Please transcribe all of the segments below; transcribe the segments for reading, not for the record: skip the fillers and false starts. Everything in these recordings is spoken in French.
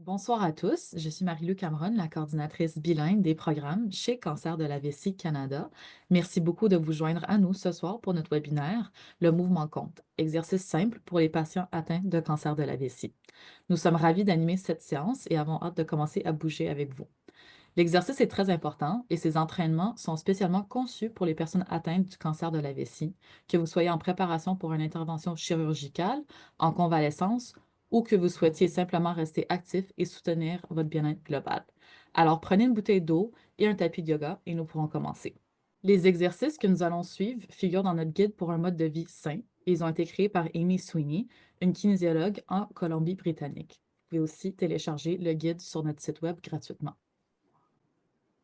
Bonsoir à tous, je suis Marie-Lou Cameron, la coordinatrice bilingue des programmes chez Cancer de la vessie Canada. Merci beaucoup de vous joindre à nous ce soir pour notre webinaire Le mouvement compte, exercice simple pour les patients atteints de cancer de la vessie. Nous sommes ravis d'animer cette séance et avons hâte de commencer à bouger avec vous. L'exercice est très important et ces entraînements sont spécialement conçus pour les personnes atteintes du cancer de la vessie, que vous soyez en préparation pour une intervention chirurgicale, en convalescence ou que vous souhaitiez simplement rester actif et soutenir votre bien-être global. Alors prenez une bouteille d'eau et un tapis de yoga et nous pourrons commencer. Les exercices que nous allons suivre figurent dans notre guide pour un mode de vie sain. Ils ont été créés par Amy Sweeney, une kinésiologue en Colombie-Britannique. Vous pouvez aussi télécharger le guide sur notre site web gratuitement.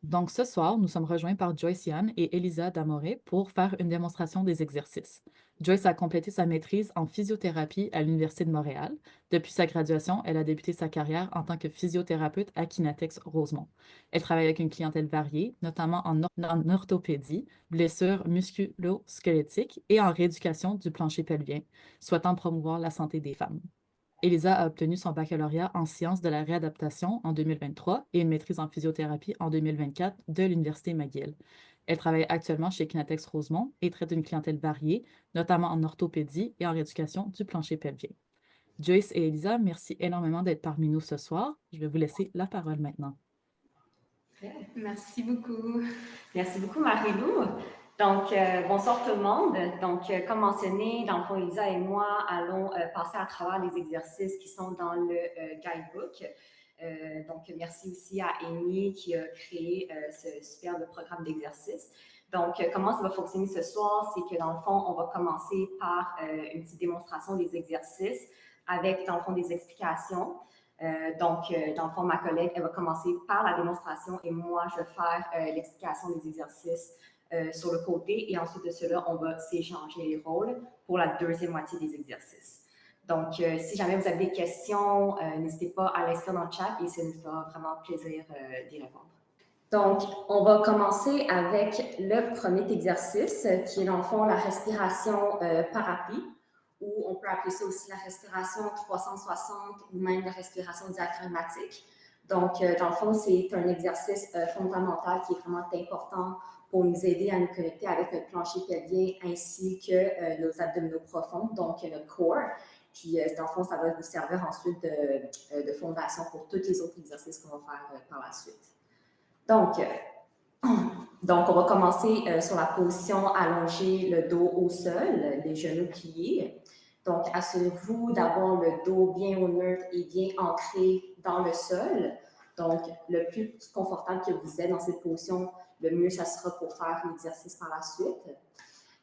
Donc, ce soir, nous sommes rejoints par Joyce Yann et Elisa Damoré pour faire une démonstration des exercices. Joyce a complété sa maîtrise en physiothérapie à l'Université de Montréal. Depuis sa graduation, elle a débuté sa carrière en tant que physiothérapeute à Kinatex Rosemont. Elle travaille avec une clientèle variée, notamment en orthopédie, blessures musculo-squelettiques et en rééducation du plancher pelvien, souhaitant promouvoir la santé des femmes. Elisa a obtenu son baccalauréat en sciences de la réadaptation en 2023 et une maîtrise en physiothérapie en 2024 de l'Université McGill. Elle travaille actuellement chez Kinatex Rosemont et traite une clientèle variée, notamment en orthopédie et en rééducation du plancher pelvien. Joyce et Elisa, merci énormément d'être parmi nous ce soir. Je vais vous laisser la parole maintenant. Merci beaucoup. Merci beaucoup, Marie-Lou. Donc, bonsoir tout le monde. Donc, comme mentionné, dans le fond, Elisa et moi allons passer à travers les exercices qui sont dans le guidebook. Donc, merci aussi à Amy qui a créé ce superbe programme d'exercices. Donc, comment ça va fonctionner ce soir? C'est que dans le fond, on va commencer par une petite démonstration des exercices avec, dans le fond, des explications. Dans le fond, ma collègue, elle va commencer par la démonstration et moi, je vais faire l'explication des exercices sur le côté. Et ensuite de cela, on va s'échanger les rôles pour la deuxième moitié des exercices. Donc, si jamais vous avez des questions, n'hésitez pas à l'inscrire dans le chat et ça nous fera vraiment plaisir d'y répondre. Donc, on va commencer avec le premier exercice qui est dans le fond la respiration par appui, ou on peut appeler ça aussi la respiration 360 ou même la respiration diaphragmatique. Donc, dans le fond, c'est un exercice fondamental qui est vraiment important pour nous aider à nous connecter avec notre plancher pelvien ainsi que nos abdominaux profonds, donc notre core. Puis, dans le fond, ça va nous servir ensuite de fondation pour tous les autres exercices qu'on va faire par la suite. Donc, on va commencer sur la position allongée, le dos au sol, les genoux pliés. Donc, assurez-vous d'avoir le dos bien au neutre et bien ancré dans le sol. Donc, le plus confortable que vous êtes dans cette position, le mieux ça sera pour faire l'exercice par la suite.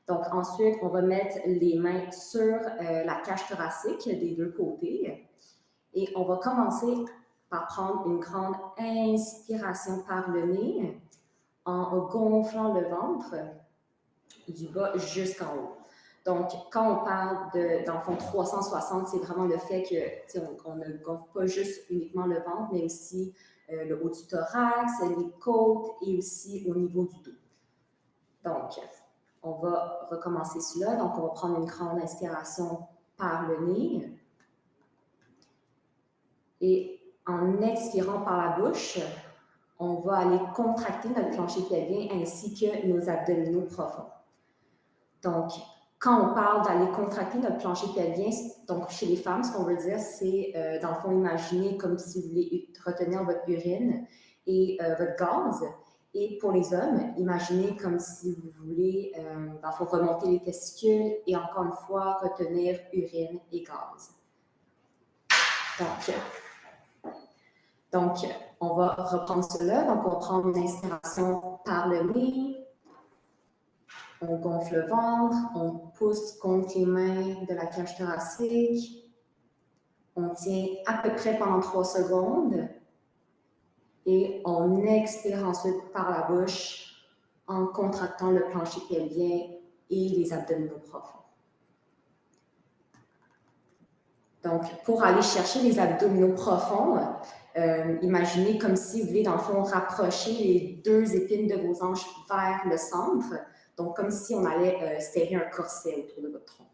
Donc, ensuite, on va mettre les mains sur la cage thoracique des deux côtés. Et on va commencer par prendre une grande inspiration par le nez en gonflant le ventre du bas jusqu'en haut. Donc, quand on parle dans le fond 360, c'est vraiment le fait que on ne gonfle pas juste uniquement le ventre, mais aussi le haut du thorax, les côtes et aussi au niveau du dos. Donc, on va recommencer cela. Donc, on va prendre une grande inspiration par le nez. Et en expirant par la bouche, on va aller contracter notre plancher pelvien ainsi que nos abdominaux profonds. Donc, quand on parle d'aller contracter notre plancher pelvien, donc chez les femmes, ce qu'on veut dire, c'est dans le fond, imaginer comme si vous voulez retenir votre urine et votre gaz. Et pour les hommes, imaginez comme si vous voulez, dans le fond, remonter les testicules et encore une fois, retenir urine et gaz. Donc, on va reprendre cela. Donc, on va prendre une inspiration par le nez. On gonfle le ventre, on pousse contre les mains de la cage thoracique. On tient à peu près pendant 3 secondes. Et on expire ensuite par la bouche en contractant le plancher pelvien et les abdominaux profonds. Donc, pour aller chercher les abdominaux profonds, imaginez comme si vous voulez, dans le fond, rapprocher les deux épines de vos hanches vers le centre. Donc, comme si on allait serrer un corset autour de votre tronc.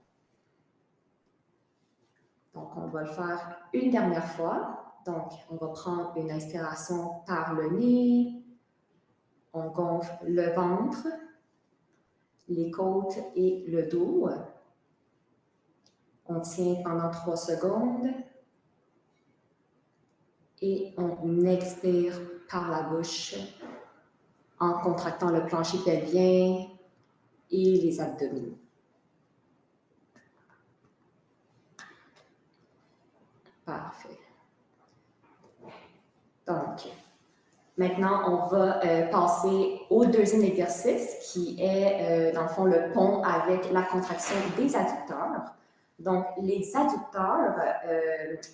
Donc, on va le faire une dernière fois. Donc, on va prendre une inspiration par le nez. On gonfle le ventre, les côtes et le dos. On tient pendant 3 secondes. Et on expire par la bouche en contractant le plancher pelvien et les abdominaux. Parfait. Donc, maintenant, on va passer au deuxième exercice qui est, dans le fond, le pont avec la contraction des adducteurs. Donc, les adducteurs,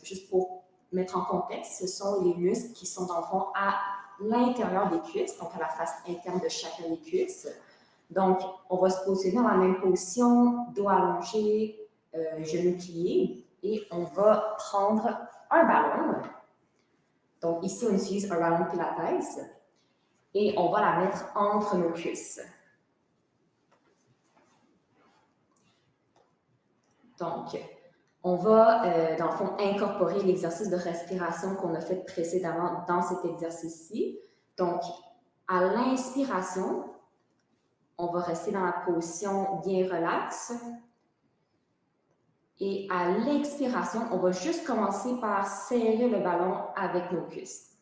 juste pour mettre en contexte, ce sont les muscles qui sont, dans le fond, à l'intérieur des cuisses, donc à la face interne de chacun des cuisses. Donc, on va se positionner dans la même position, dos allongé, genoux pliés, et on va prendre un ballon. Donc, ici, on utilise un ballon Pilates et on va la mettre entre nos cuisses. Donc, on va, dans le fond, incorporer l'exercice de respiration qu'on a fait précédemment dans cet exercice-ci. Donc, à l'inspiration, on va rester dans la position bien relaxe. Et à l'expiration, on va juste commencer par serrer le ballon avec nos cuisses.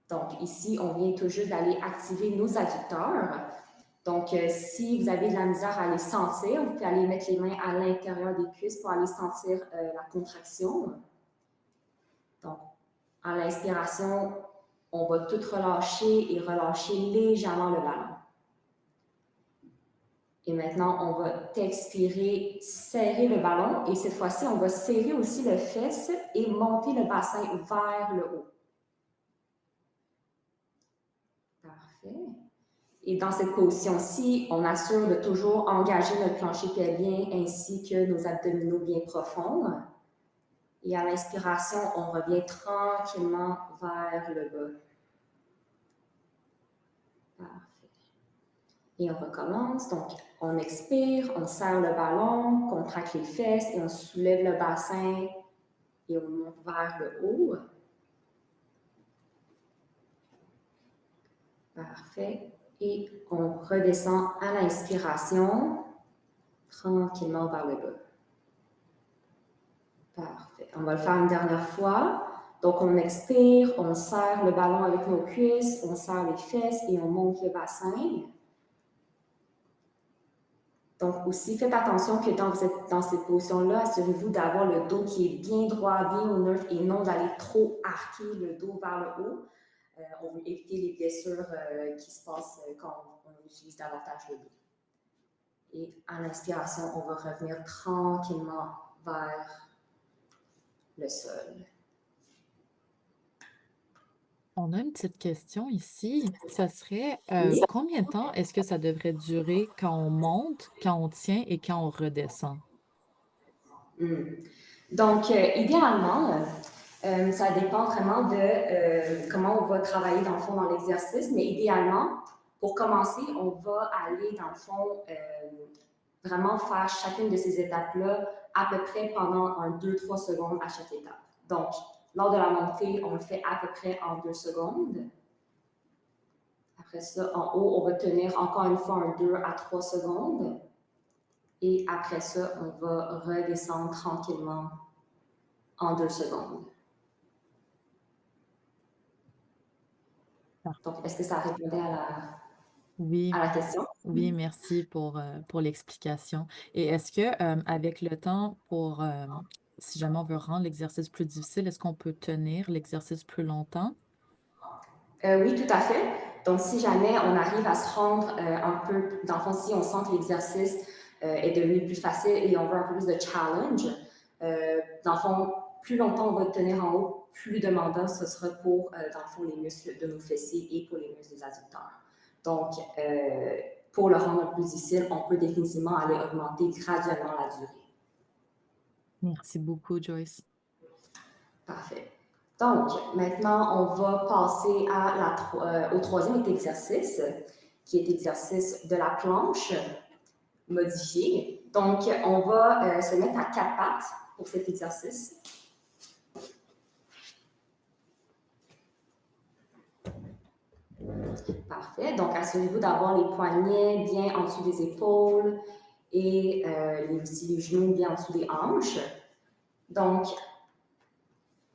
Donc, ici, on vient tout juste d'aller activer nos adducteurs. Donc, si vous avez de la misère à les sentir, vous pouvez aller mettre les mains à l'intérieur des cuisses pour aller sentir la contraction. Donc, à l'inspiration, on va tout relâcher et relâcher légèrement le ballon. Et maintenant, on va expirer, serrer le ballon. Et cette fois-ci, on va serrer aussi le fesse et monter le bassin vers le haut. Parfait. Et dans cette position-ci, on assure de toujours engager notre plancher pelvien ainsi que nos abdominaux bien profonds. Et à l'inspiration, on revient tranquillement vers le bas. Parfait. Et on recommence. Donc, on expire, on serre le ballon, contracte les fesses et on soulève le bassin et on monte vers le haut. Parfait. Et on redescend à l'inspiration, tranquillement vers le bas. Parfait. On va le faire une dernière fois. Donc, on expire, on serre le ballon avec nos cuisses, on serre les fesses et on monte le bassin. Donc, aussi, faites attention que quand vous êtes dans cette position-là, assurez-vous d'avoir le dos qui est bien droit, bien au neutre et non d'aller trop arquer le dos vers le haut. On veut éviter les blessures qui se passent quand on utilise davantage le dos. Et à l'inspiration, on va revenir tranquillement vers le sol. On a une petite question ici. Ça serait combien de temps est-ce que ça devrait durer quand on monte, quand on tient et quand on redescend? Donc, idéalement, ça dépend vraiment de comment on va travailler dans le fond dans l'exercice, mais idéalement, pour commencer, on va aller dans le fond vraiment faire chacune de ces étapes-là à peu près pendant 2-3 secondes à chaque étape. Donc, lors de la montée, on le fait à peu près en 2 secondes. Après ça, en haut, on va tenir encore une fois 2 à 3 secondes. Et après ça, on va redescendre tranquillement en 2 secondes. Donc, est-ce que ça répondait Oui, à la question? oui, merci pour l'explication. Et est-ce que avec le temps, si jamais on veut rendre l'exercice plus difficile, est-ce qu'on peut tenir l'exercice plus longtemps? Oui, tout à fait. Donc, si jamais on arrive à se rendre un peu, dans le fond, si on sent que l'exercice est devenu plus facile et on veut un peu plus de challenge, dans le fond, plus longtemps on va tenir en haut, plus demandant ce sera pour, dans le fond, les muscles de nos fessiers et pour les muscles des adducteurs. Donc, pour le rendre plus difficile, on peut définitivement aller augmenter graduellement la durée. Merci beaucoup, Joyce. Parfait. Donc, maintenant, on va passer au troisième exercice, qui est l'exercice de la planche modifiée. Donc, on va se mettre à 4 pattes pour cet exercice. Parfait. Donc, assurez-vous d'avoir les poignets bien en dessous des épaules et aussi les genoux bien en dessous des hanches. Donc,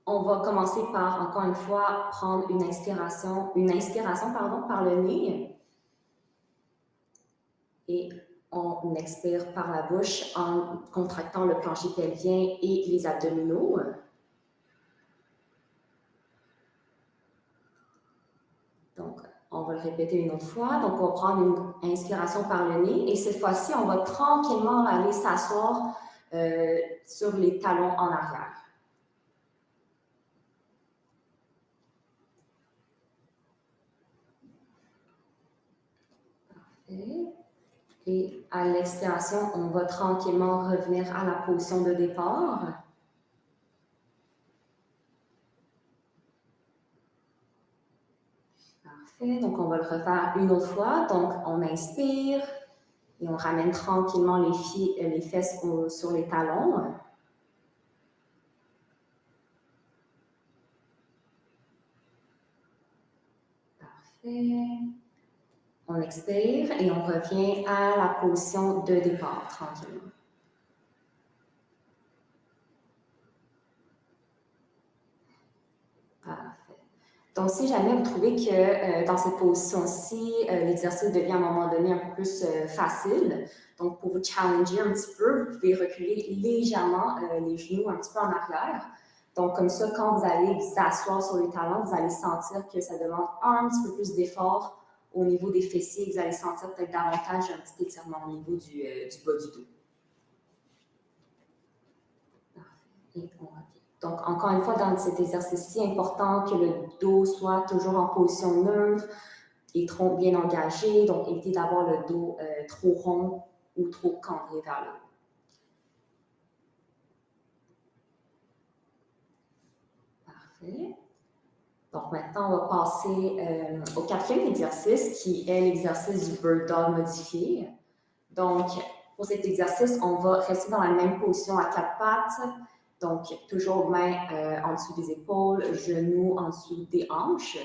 on va commencer par, encore une fois, prendre une inspiration par le nez et on expire par la bouche en contractant le plancher pelvien et les abdominaux. Donc, on va le répéter une autre fois. Donc, on va prendre une inspiration par le nez et cette fois-ci, on va tranquillement aller s'asseoir sur les talons en arrière. Parfait. Et à l'expiration, on va tranquillement revenir à la position de départ. Parfait. Donc, on va le refaire une autre fois. Donc, on inspire et on ramène tranquillement les fesses sur les talons. Parfait. On expire et on revient à la position de départ tranquillement. Parfait. Donc, si jamais vous trouvez que dans cette position-ci, l'exercice devient à un moment donné un peu plus facile, donc pour vous challenger un petit peu, vous pouvez reculer légèrement les genoux un petit peu en arrière. Donc, comme ça, quand vous allez vous asseoir sur les talons, vous allez sentir que ça demande un petit peu plus d'effort au niveau des fessiers. Vous allez sentir peut-être davantage un petit étirement au niveau du bas du dos. Parfait. Et on revient. Donc, encore une fois, dans cet exercice-ci, important que le dos soit toujours en position neutre et tronc bien engagé. Donc, évitez d'avoir le dos trop rond ou trop cambré vers le haut. Parfait. Donc, maintenant, on va passer au quatrième exercice qui est l'exercice du bird dog modifié. Donc, pour cet exercice, on va rester dans la même position à quatre pattes. Donc, toujours main en dessous des épaules, genoux en dessous des hanches.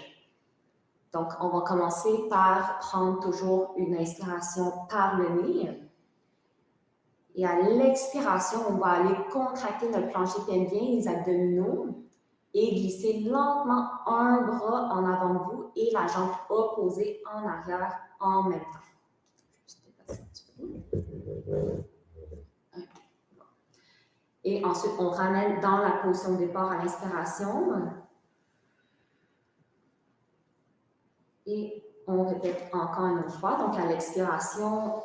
Donc, on va commencer par prendre toujours une inspiration par le nez. Et à l'expiration, on va aller contracter notre plancher pelvien, les abdominaux, et glisser lentement un bras en avant de vous et la jambe opposée en arrière en même temps. Et ensuite, on ramène dans la position de départ à l'inspiration. Et on répète encore une autre fois. Donc, à l'expiration,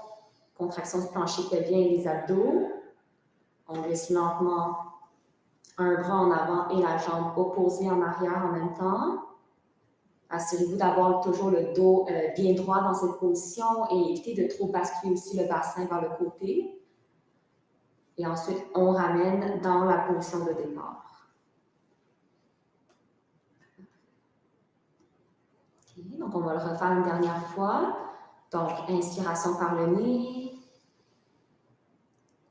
contraction du plancher pelvien et les abdos. On glisse lentement un bras en avant et la jambe opposée en arrière en même temps. Assurez-vous d'avoir toujours le dos bien droit dans cette position et évitez de trop basculer aussi le bassin vers le côté. Et ensuite, on ramène dans la position de départ. Okay, donc, on va le refaire une dernière fois. Donc, inspiration par le nez.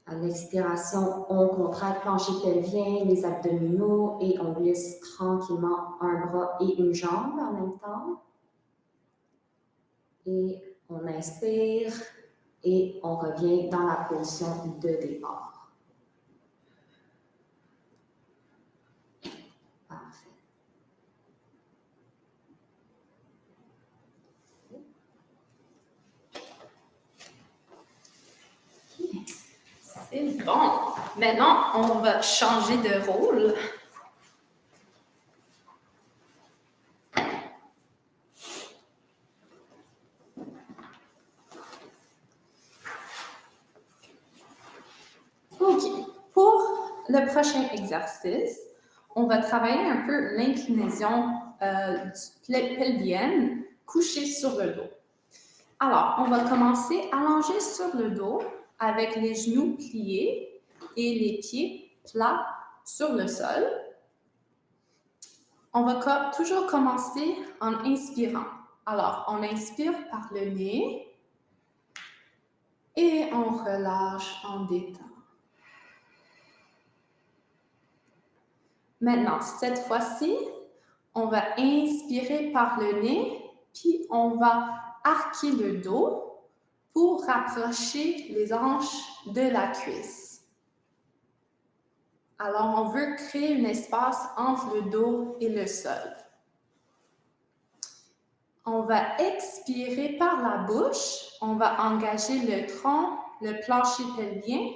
À l'expiration, on contracte plancher pelvien, les abdominaux et on glisse tranquillement un bras et une jambe en même temps. Et on inspire et on revient dans la position de départ. Parfait. C'est bon. Maintenant, on va changer de rôle. OK. Pour le prochain exercice, on va travailler un peu l'inclinaison pelvienne couchée sur le dos. Alors, on va commencer allongé sur le dos avec les genoux pliés et les pieds plats sur le sol. On va toujours commencer en inspirant. Alors, on inspire par le nez et on relâche en détend. Maintenant, cette fois-ci, on va inspirer par le nez puis on va arquer le dos pour rapprocher les hanches de la cuisse. Alors, on veut créer un espace entre le dos et le sol. On va expirer par la bouche, on va engager le tronc, le plancher pelvien,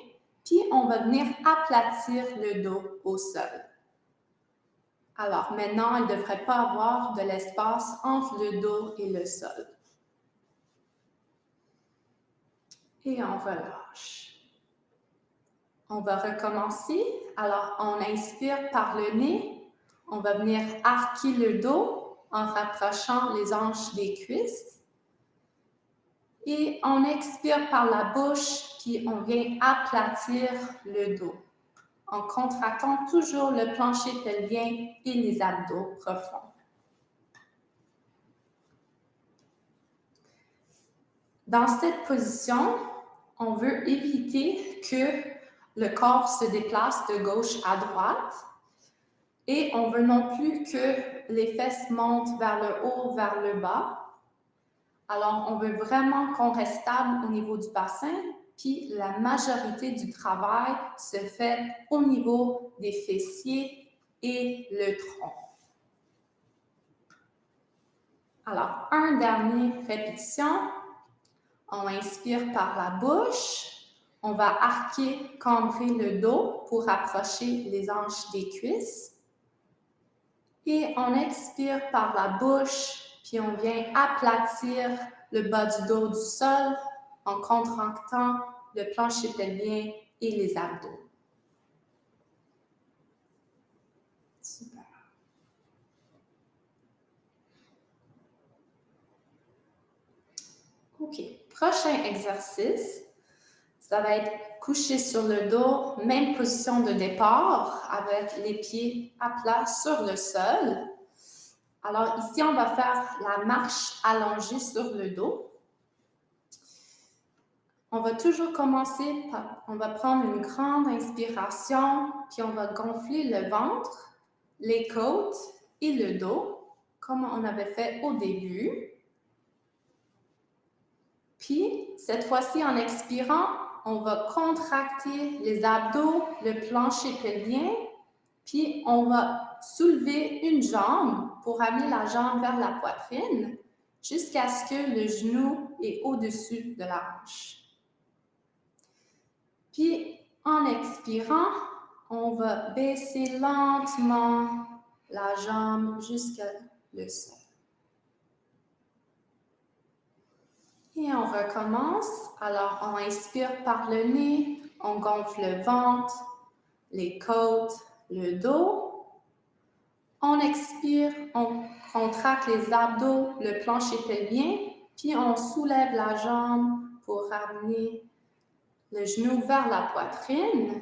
puis on va venir aplatir le dos au sol. Alors maintenant, il ne devrait pas avoir de l'espace entre le dos et le sol. Et on relâche. On va recommencer. Alors, on inspire par le nez. On va venir arquer le dos en rapprochant les hanches des cuisses. Et on expire par la bouche, puis on vient aplatir le dos en contractant toujours le plancher pelvien et les abdos profonds. Dans cette position, on veut éviter que le corps se déplace de gauche à droite et on veut non plus que les fesses montent vers le haut, vers le bas. Alors, on veut vraiment qu'on reste stable au niveau du bassin, puis la majorité du travail se fait au niveau des fessiers et le tronc. Alors, une dernière répétition. On inspire par la bouche. On va arquer, cambrer le dos pour rapprocher les hanches des cuisses. Et on expire par la bouche, puis on vient aplatir le bas du dos du sol en contractant le plancher pelvien et les abdos. Super. OK. Prochain exercice, ça va être couché sur le dos, même position de départ avec les pieds à plat sur le sol. Alors ici, on va faire la marche allongée sur le dos. On va toujours commencer par, on va prendre une grande inspiration, puis on va gonfler le ventre, les côtes et le dos, comme on avait fait au début. Puis, cette fois-ci, en expirant, on va contracter les abdos, le plancher pelvien, puis on va soulever une jambe pour amener la jambe vers la poitrine jusqu'à ce que le genou est au-dessus de la hanche. Puis, en expirant, on va baisser lentement la jambe jusqu'à le sol. Et on recommence. Alors, on inspire par le nez, on gonfle le ventre, les côtes, le dos. On expire, on contracte les abdos, le plancher pelvien, puis on soulève la jambe pour ramener le genou vers la poitrine.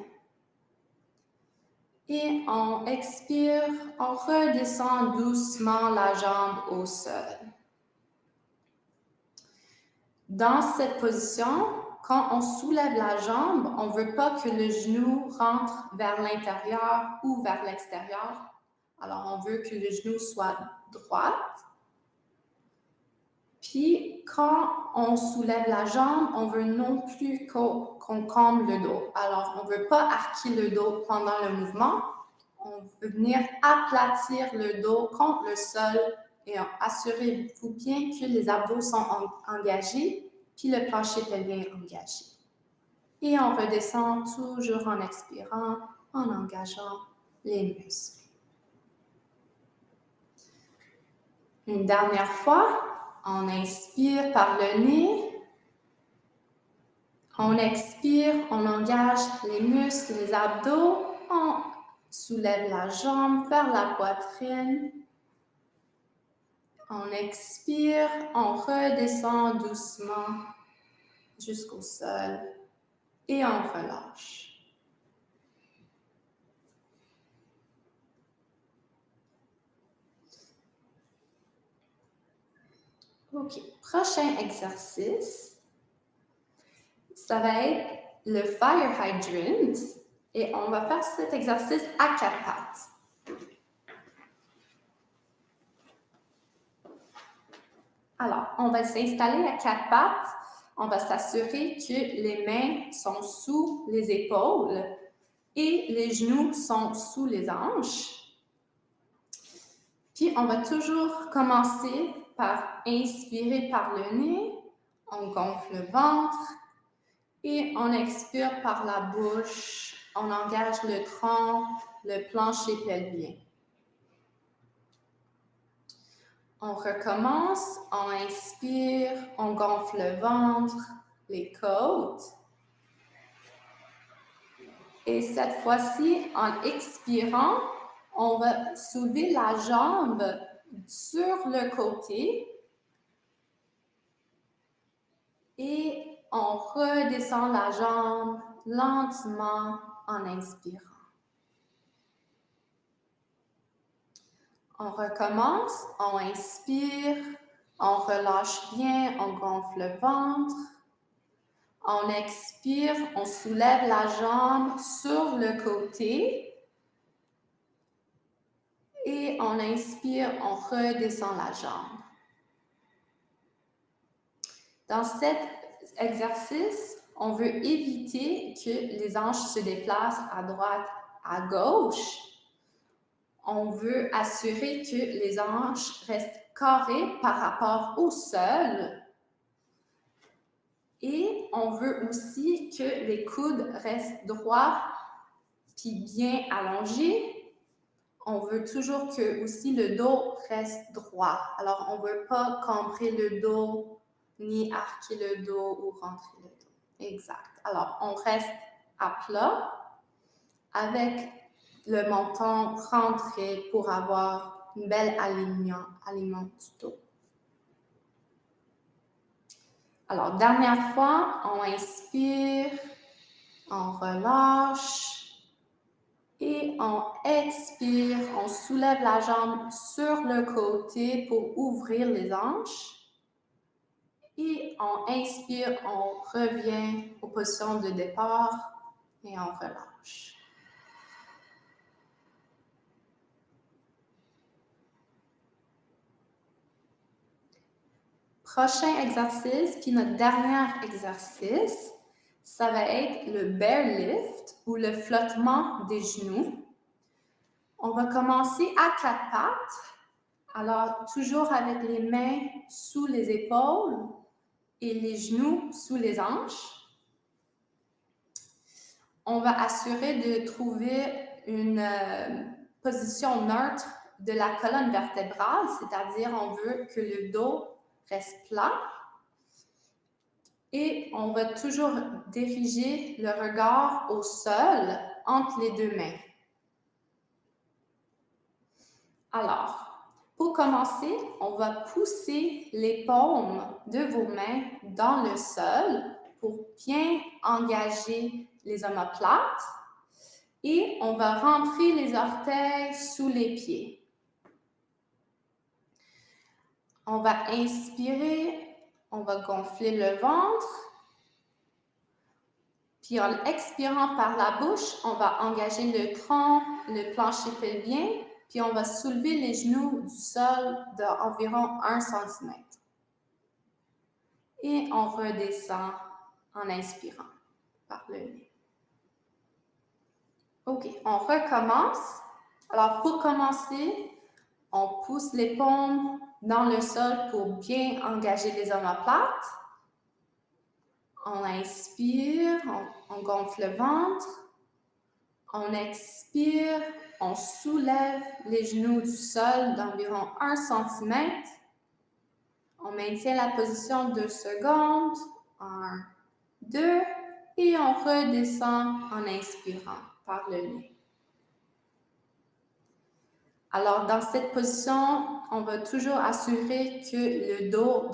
Et on expire, on redescend doucement la jambe au sol. Dans cette position, quand on soulève la jambe, on ne veut pas que le genou rentre vers l'intérieur ou vers l'extérieur. Alors, on veut que le genou soit droit. Puis, quand on soulève la jambe, on veut non plus qu'on cambre le dos. Alors, on ne veut pas arquer le dos pendant le mouvement. On veut venir aplatir le dos contre le sol et assurez-vous bien que les abdos sont engagés, puis le plancher pelvien engagé. Et on redescend toujours en expirant, en engageant les muscles. Une dernière fois, on inspire par le nez. On expire, on engage les muscles, les abdos. On soulève la jambe vers la poitrine. On expire, on redescend doucement jusqu'au sol et on relâche. OK, prochain exercice, ça va être le fire hydrant et on va faire cet exercice à 4 pattes. Alors, on va s'installer à quatre pattes. On va s'assurer que les mains sont sous les épaules et les genoux sont sous les hanches. Puis, on va toujours commencer par inspirer par le nez. On gonfle le ventre et on expire par la bouche. On engage le tronc, le plancher pelvien. On recommence, on inspire, on gonfle le ventre, les côtes. Et cette fois-ci, en expirant, on va soulever la jambe sur le côté et on redescend la jambe lentement en inspirant. On recommence, on inspire, on relâche bien, on gonfle le ventre. On expire, on soulève la jambe sur le côté. Et on inspire, on redescend la jambe. Dans cet exercice, on veut éviter que les hanches se déplacent à droite, à gauche. On veut assurer que les hanches restent carrées par rapport au sol. Et on veut aussi que les coudes restent droits puis bien allongés. On veut toujours que aussi le dos reste droit. Alors, on ne veut pas cambrer le dos, ni arquer le dos ou rentrer le dos. Exact. Alors, on reste à plat avec le menton rentré pour avoir une belle alignement du dos. Alors, dernière fois, on inspire, on relâche. Et on expire, on soulève la jambe sur le côté pour ouvrir les hanches. Et on inspire, on revient aux positions de départ et on relâche. Prochain exercice, puis notre dernier exercice, ça va être le bear lift ou le flottement des genoux. On va commencer à quatre pattes. Alors, toujours avec les mains sous les épaules et les genoux sous les hanches. On va assurer de trouver une position neutre de la colonne vertébrale, c'est-à-dire on veut que le dos reste plat. Et on va toujours diriger le regard au sol entre les deux mains. Alors, pour commencer, on va pousser les paumes de vos mains dans le sol pour bien engager les omoplates et on va rentrer les orteils sous les pieds. On va inspirer, on va gonfler le ventre. Puis en expirant par la bouche, on va engager le tronc, le plancher pelvien, puis on va soulever les genoux du sol d'environ 1 cm. Et on redescend en inspirant par le nez. OK, on recommence. Alors, pour commencer, on pousse les paumes dans le sol pour bien engager les omoplates. On inspire, on gonfle le ventre. On expire, on soulève les genoux du sol d'environ 1 cm. On maintient la position 2 secondes. 1, 2. Et on redescend en inspirant par le nez. Alors, dans cette position, on va toujours assurer que le dos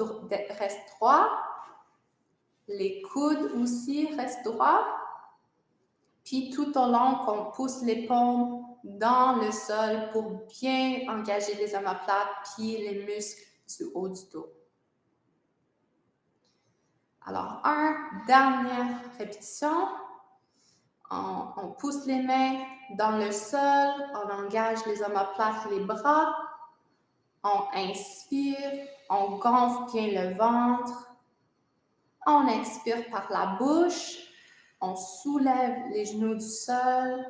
reste droit. Les coudes aussi restent droits. Puis tout au long qu'on pousse les paumes dans le sol pour bien engager les omoplates puis les muscles du haut du dos. Alors, dernière répétition. On pousse les mains dans le sol, on engage les omoplates, les bras. On inspire, On gonfle bien le ventre. On expire par la bouche. On soulève les genoux du sol.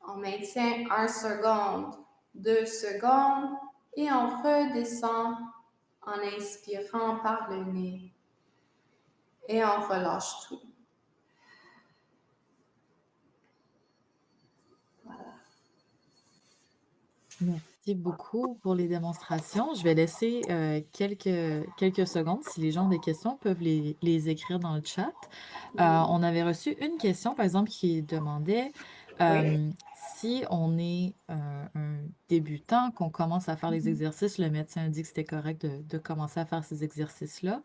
On maintient 1 seconde, 2 secondes et on redescend en inspirant par le nez. Et on relâche tout. Merci beaucoup pour les démonstrations. Je vais laisser quelques secondes. Si les gens ont des questions, peuvent les écrire dans le chat. On avait reçu une question, par exemple, qui demandait Oui. si on est un débutant, qu'on commence à faire les Mhm. exercices, le médecin a dit que c'était correct de commencer à faire ces exercices-là.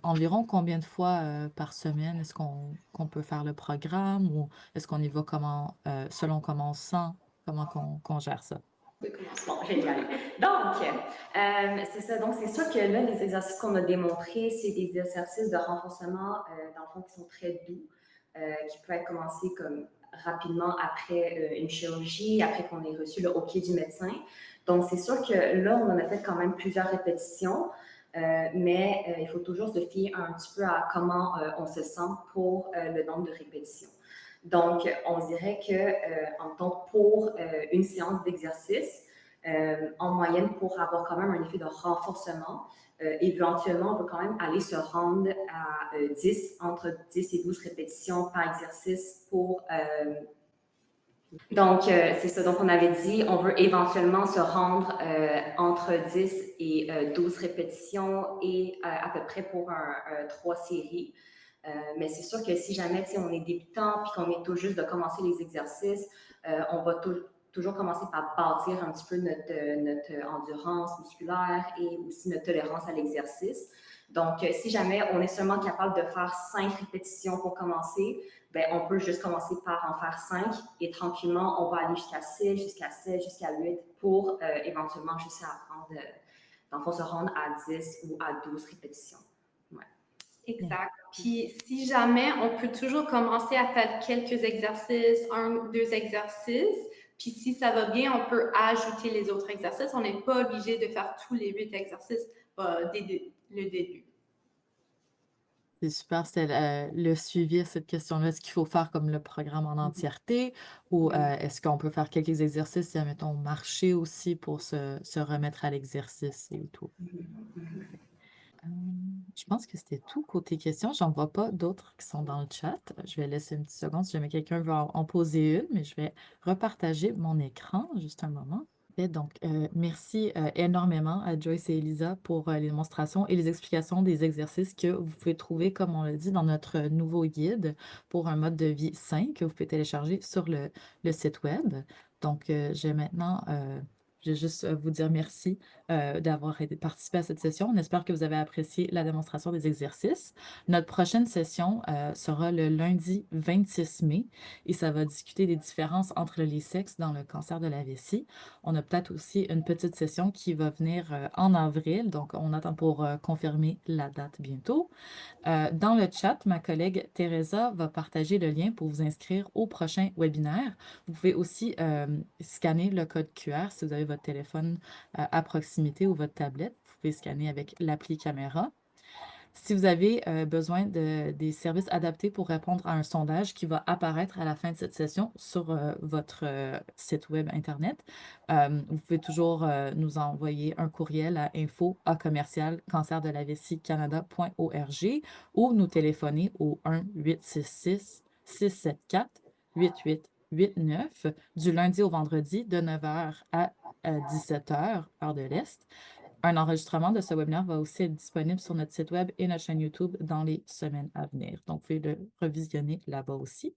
Environ combien de fois par semaine est-ce qu'on peut faire le programme ou est-ce qu'on y va selon comment on se sent, comment qu'on gère ça? Bon, génial. Donc, c'est ça. Donc, c'est sûr que là, les exercices qu'on a démontrés, c'est des exercices de renforcement, dans le fond, qui sont très doux, qui peuvent être commencés comme rapidement après une chirurgie, après qu'on ait reçu le OK du médecin. Donc, c'est sûr que là, on en a fait quand même plusieurs répétitions, mais il faut toujours se fier un petit peu à comment on se sent pour le nombre de répétitions. Donc, on dirait que, en temps pour une séance d'exercice, en moyenne, pour avoir quand même un effet de renforcement, éventuellement, on peut quand même aller se rendre à 10, entre 10 et 12 répétitions par exercice pour. Donc, c'est ça. Donc, on avait dit, on veut éventuellement se rendre entre 10 et 12 répétitions et à peu près pour 3 séries. Mais c'est sûr que si jamais on est débutant puis qu'on est tout juste de commencer les exercices, on va toujours commencer par bâtir un petit peu notre endurance musculaire et aussi notre tolérance à l'exercice. Donc, si jamais on est seulement capable de faire 5 répétitions pour commencer, ben, on peut juste commencer par en faire 5 et tranquillement, on va aller jusqu'à 6, jusqu'à 7, jusqu'à 8 pour éventuellement juste apprendre, dans le fond, se rendre à 10 ou à 12 répétitions. Ouais. Exact. Puis si jamais, on peut toujours commencer à faire quelques exercices, 1, 2 exercices. Puis si ça va bien, on peut ajouter les autres exercices. On n'est pas obligé de faire tous les 8 exercices dès le début. C'est super, c'était le suivi à cette question-là. Est-ce qu'il faut faire comme le programme en entièreté ou est-ce qu'on peut faire quelques exercices, si, admettons, marcher aussi pour se remettre à l'exercice et tout? Euh, je pense que c'était tout côté questions. J'en vois pas d'autres qui sont dans le chat. Je vais laisser une petite seconde si jamais quelqu'un veut en poser une, mais je vais repartager mon écran juste un moment. Et donc, merci énormément à Joyce et Elisa pour les démonstrations et les explications des exercices que vous pouvez trouver, comme on l'a dit, dans notre nouveau guide pour un mode de vie sain que vous pouvez télécharger sur le site web. Donc, je vais juste vous dire merci d'avoir participé à cette session. On espère que vous avez apprécié la démonstration des exercices. Notre prochaine session sera le lundi 26 mai et ça va discuter des différences entre les sexes dans le cancer de la vessie. On a peut-être aussi une petite session qui va venir en avril, donc on attend pour confirmer la date bientôt. Dans le chat, ma collègue Teresa va partager le lien pour vous inscrire au prochain webinaire. Vous pouvez aussi scanner le code QR si vous avez votre téléphone à proximité ou votre tablette. Vous pouvez scanner avec l'appli caméra. Si vous avez besoin des services adaptés pour répondre à un sondage qui va apparaître à la fin de cette session sur votre site web Internet, vous pouvez toujours nous envoyer un courriel à info@cancerdelavessiecanada.org ou nous téléphoner au 1-866-674-8889 du lundi au vendredi de 9 h à 17 h, heure de l'Est. Un enregistrement de ce webinaire va aussi être disponible sur notre site web et notre chaîne YouTube dans les semaines à venir. Donc, vous pouvez le revisionner là-bas aussi.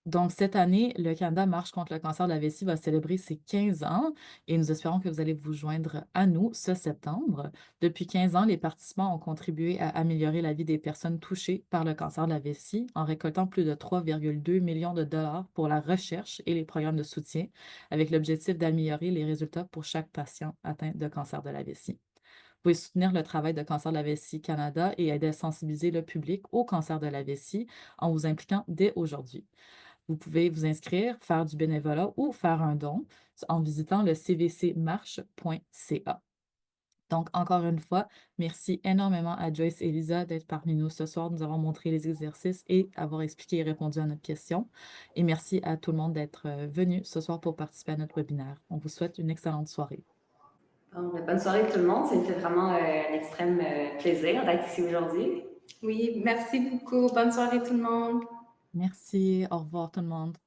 Donc, cette année, le Canada Marche contre le cancer de la vessie va célébrer ses 15 ans et nous espérons que vous allez vous joindre à nous ce septembre. Depuis 15 ans, les participants ont contribué à améliorer la vie des personnes touchées par le cancer de la vessie en récoltant plus de 3,2 millions de dollars pour la recherche et les programmes de soutien avec l'objectif d'améliorer les résultats pour chaque patient atteint de cancer de la vessie. Vous pouvez soutenir le travail de Cancer de la vessie Canada et aider à sensibiliser le public au cancer de la vessie en vous impliquant dès aujourd'hui. Vous pouvez vous inscrire, faire du bénévolat ou faire un don en visitant le cvcmarche.ca. Donc, encore une fois, merci énormément à Joyce et Lisa d'être parmi nous ce soir, nous avoir montré les exercices et avoir expliqué et répondu à notre question. Et merci à tout le monde d'être venu ce soir pour participer à notre webinaire. On vous souhaite une excellente soirée. Donc, bonne soirée tout le monde. Ça me fait vraiment un extrême plaisir d'être ici aujourd'hui. Oui, merci beaucoup. Bonne soirée tout le monde. Merci. Au revoir tout le monde.